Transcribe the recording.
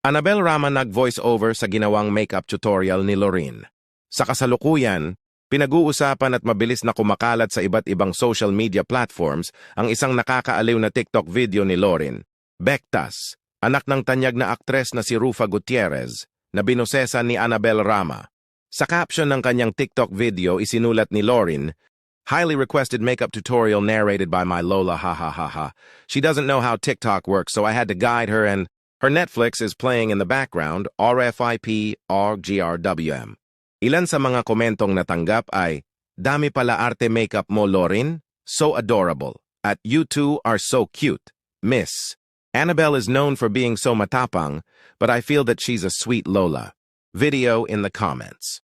Annabel Rama nag-voice-over sa ginawang makeup tutorial ni Lorin. Sa kasalukuyan, pinag-uusapan at mabilis na kumakalat sa iba't ibang social media platforms ang isang nakakaaliw na TikTok video ni Lorin. Bektas, anak ng tanyag na aktres na si Rufa Gutierrez, na binusesa ni Annabel Rama. Sa caption ng kanyang TikTok video, isinulat ni Lorin, "Highly requested makeup tutorial narrated by my Lola, ha ha ha ha. She doesn't know how TikTok works, so I had to guide her and her Netflix is playing in the background, RFIP, RGRWM." Ilan sa mga komentong natanggap ay, "Dami pala arte makeup mo, Lorin. So adorable. At you two are so cute. Miss. Annabel is known for being so matapang, but I feel that she's a sweet Lola." Video in the comments.